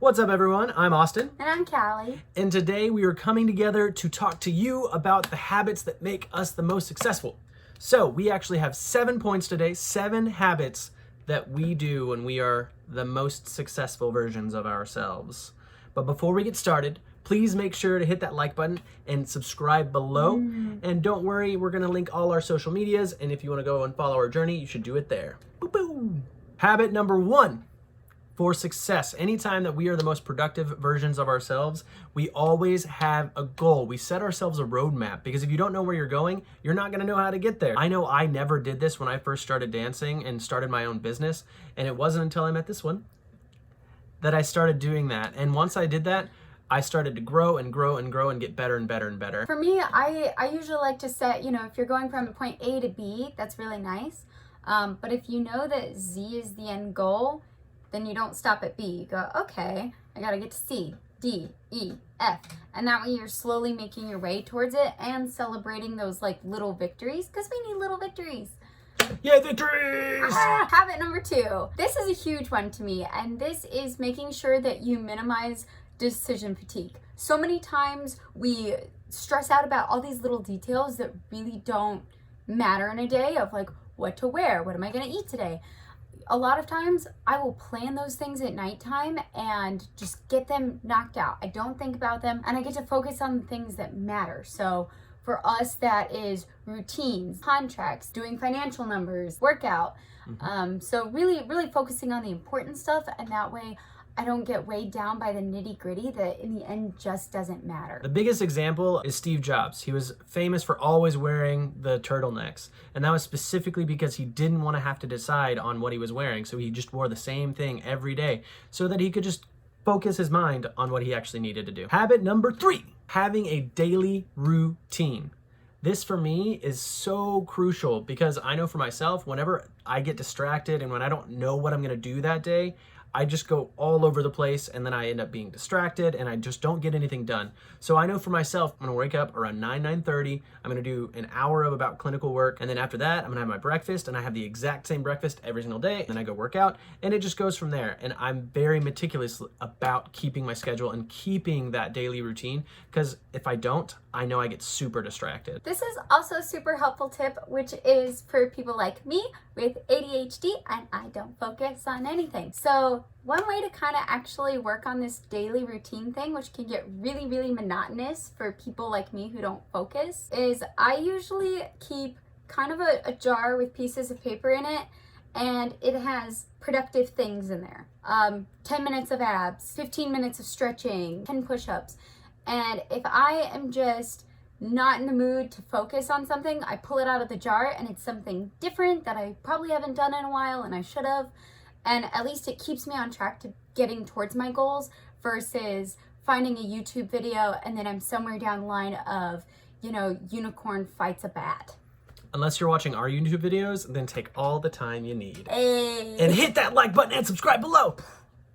What's up, everyone? I'm Austin. And I'm Callie. And today we are coming together to talk to you about the habits that make us the most successful. So we actually have 7 points today, 7 habits that we do when we are the most successful versions of ourselves. But before we get started, please make sure to hit that like button and subscribe below. And don't worry, we're going to link all our social medias. And if you want to go and follow our journey, you should do it there. Boop, boop. Habit number 1. For success, anytime that we are the most productive versions of ourselves, we always have a goal. We set ourselves a roadmap, because if you don't know where you're going, you're not going to know how to get there. I know I never did this when I first started dancing and started my own business, and it wasn't until I met this one that I started doing that. And once I did that, I started to grow and grow and grow and get better and better and better. For me, I usually like to set, if you're going from point A to B, that's really nice. But if you know that Z is the end goal, then you don't stop at B. You go, okay, I gotta get to C, D, E, F. And that way you're slowly making your way towards it and celebrating those little victories, because we need little victories. Yay, victories! Habit number 2. This is a huge one to me, and this is making sure that you minimize decision fatigue. So many times we stress out about all these little details that really don't matter in a day of what to wear, what am I gonna eat today? A lot of times I will plan those things at nighttime and just get them knocked out. I don't think about them and I get to focus on the things that matter. So for us, that is routines, contracts, doing financial numbers, workout. So really focusing on the important stuff, and that way I don't get weighed down by the nitty gritty that in the end just doesn't matter. The biggest example is Steve Jobs. He was famous for always wearing the turtlenecks. And that was specifically because he didn't want to have to decide on what he was wearing. So he just wore the same thing every day so that he could just focus his mind on what he actually needed to do. Habit number 3, having a daily routine. This for me is so crucial, because I know for myself, whenever I get distracted and when I don't know what I'm going to do that day, I just go all over the place, and then I end up being distracted and I just don't get anything done. So I know for myself, I'm gonna wake up around 9:30. I'm gonna do an hour of about clinical work. And then after that, I'm gonna have my breakfast, and I have the exact same breakfast every single day. And then I go work out, and it just goes from there. And I'm very meticulous about keeping my schedule and keeping that daily routine, because if I don't, I know I get super distracted. This is also a super helpful tip, which is for people like me with ADHD and I don't focus on anything. So one way to kind of actually work on this daily routine thing, which can get really monotonous for people like me who don't focus, is I usually keep kind of a jar with pieces of paper in it, and it has productive things in there. 10 minutes of abs, 15 minutes of stretching, 10 push-ups. And if I am just not in the mood to focus on something, I pull it out of the jar and it's something different that I probably haven't done in a while and I should have. And at least it keeps me on track to getting towards my goals, versus finding a YouTube video and then I'm somewhere down the line of, unicorn fights a bat. Unless you're watching our YouTube videos, then take all the time you need. Hey. And hit that like button and subscribe below.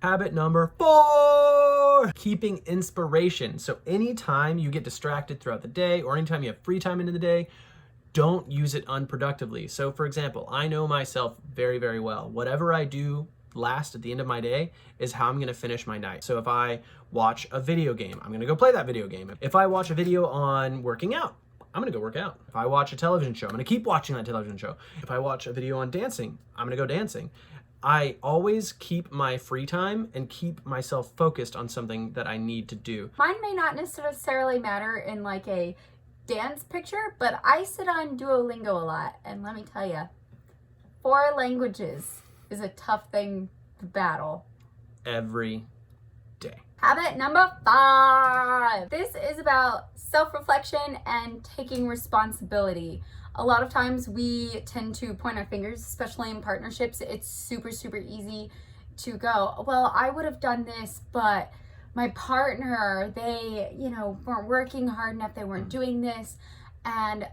Habit number 4, keeping inspiration. So anytime you get distracted throughout the day, or anytime you have free time into the day, don't use it unproductively. So for example, I know myself very well. Whatever I do last at the end of my day is how I'm going to finish my night. So if I watch a video game, I'm going to go play that video game. If I watch a video on working out, I'm gonna go work out. If I watch a television show, I'm gonna keep watching that television show. If I watch a video on dancing, I'm gonna go dancing. I always keep my free time and keep myself focused on something that I need to do. Mine may not necessarily matter in a dance picture, but I sit on Duolingo a lot, and let me tell you, 4 languages is a tough thing to battle. Every day. Habit number 5. This is about self-reflection and taking responsibility. A lot of times we tend to point our fingers, especially in partnerships. It's super easy to go, well, I would have done this, but my partner, they, weren't working hard enough. They weren't doing this. And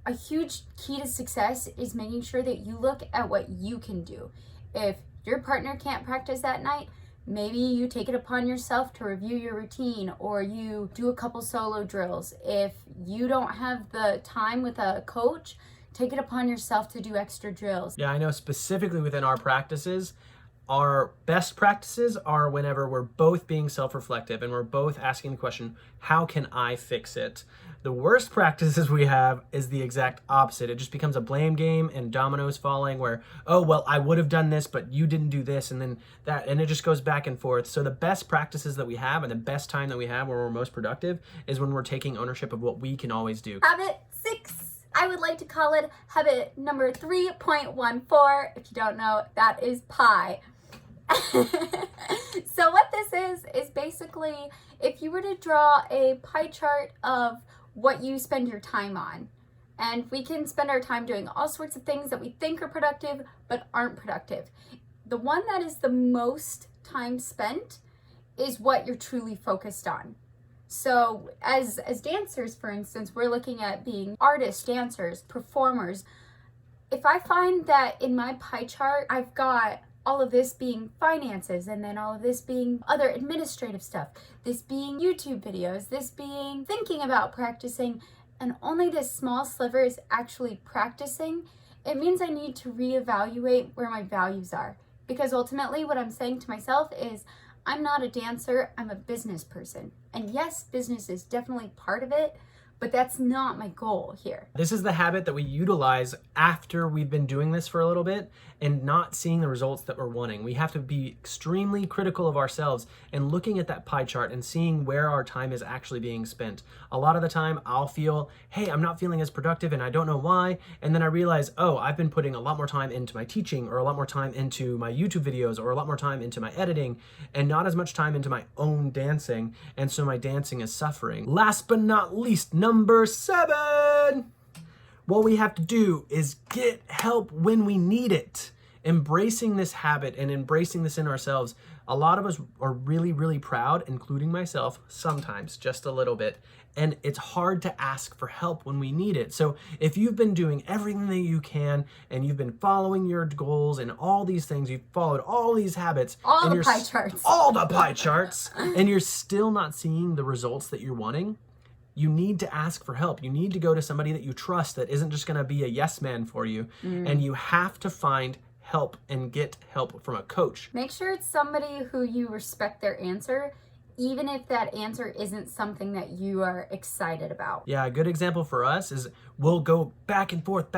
a huge key to success is making sure that you look at what you can do. If your partner can't practice that night, maybe you take it upon yourself to review your routine, or you do a couple solo drills. If you don't have the time with a coach, take it upon yourself to do extra drills. Yeah, I know specifically within our practices, Our best practices are whenever we're both being self-reflective and we're both asking the question, how can I fix it? The worst practices we have is the exact opposite. It just becomes a blame game and dominoes falling where, oh, well, I would have done this, but you didn't do this, and then that, and it just goes back and forth. So the best practices that we have and the best time that we have where we're most productive is when we're taking ownership of what we can always do. Habit 6. I would like to call it habit number 3.14. If you don't know, that is pie. So what this is basically if you were to draw a pie chart of what you spend your time on. And we can spend our time doing all sorts of things that we think are productive but aren't productive. The one that is the most time spent is what you're truly focused on. So as dancers, for instance, we're looking at being artists, dancers, performers. If I find that in my pie chart, I've got all of this being finances, and then all of this being other administrative stuff, this being YouTube videos, this being thinking about practicing, and only this small sliver is actually practicing, it means I need to reevaluate where my values are. Because ultimately what I'm saying to myself is, I'm not a dancer, I'm a business person. And yes, business is definitely part of it, but that's not my goal here. This is the habit that we utilize after we've been doing this for a little bit and not seeing the results that we're wanting. We have to be extremely critical of ourselves and looking at that pie chart and seeing where our time is actually being spent. A lot of the time I'll feel, hey, I'm not feeling as productive and I don't know why. And then I realize, oh, I've been putting a lot more time into my teaching, or a lot more time into my YouTube videos, or a lot more time into my editing, and not as much time into my own dancing. And so my dancing is suffering. Last but not least, number 7. What we have to do is get help when we need it. Embracing this habit and embracing this in ourselves. A lot of us are really, really proud, including myself, sometimes, just a little bit. And it's hard to ask for help when we need it. So if you've been doing everything that you can and you've been following your goals and all these things, you've followed all these habits. All and the pie charts. All the pie charts. And you're still not seeing the results that you're wanting. You need to ask for help. You need to go to somebody that you trust that isn't just going to be a yes man for you. And you have to find help and get help from a coach. Make sure it's somebody who you respect their answer, even if that answer isn't something that you are excited about. Yeah, a good example for us is we'll go back and forth,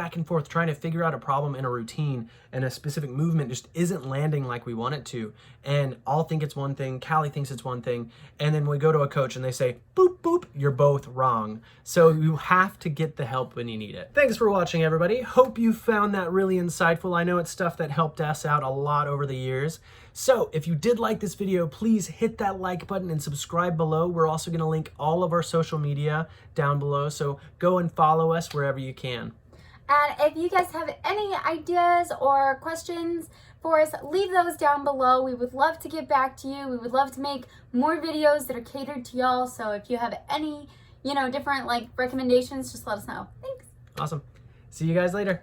trying to figure out a problem in a routine, and a specific movement just isn't landing like we want it to. And I'll think it's one thing, Callie thinks it's one thing, and then we go to a coach and they say, boop, boop, you're both wrong. So you have to get the help when you need it. Thanks for watching, everybody. Hope you found that really insightful. I know it's stuff that helped us out a lot over the years. So if you did like this video, please hit that like button and subscribe below. We're also going to link all of our social media down below, so go and follow us wherever you can. And if you guys have any ideas or questions for us, leave those down below. We would love to get back to you. We would love to make more videos that are catered to y'all. So if you have any, different recommendations, just let us know. Thanks. Awesome. See you guys later.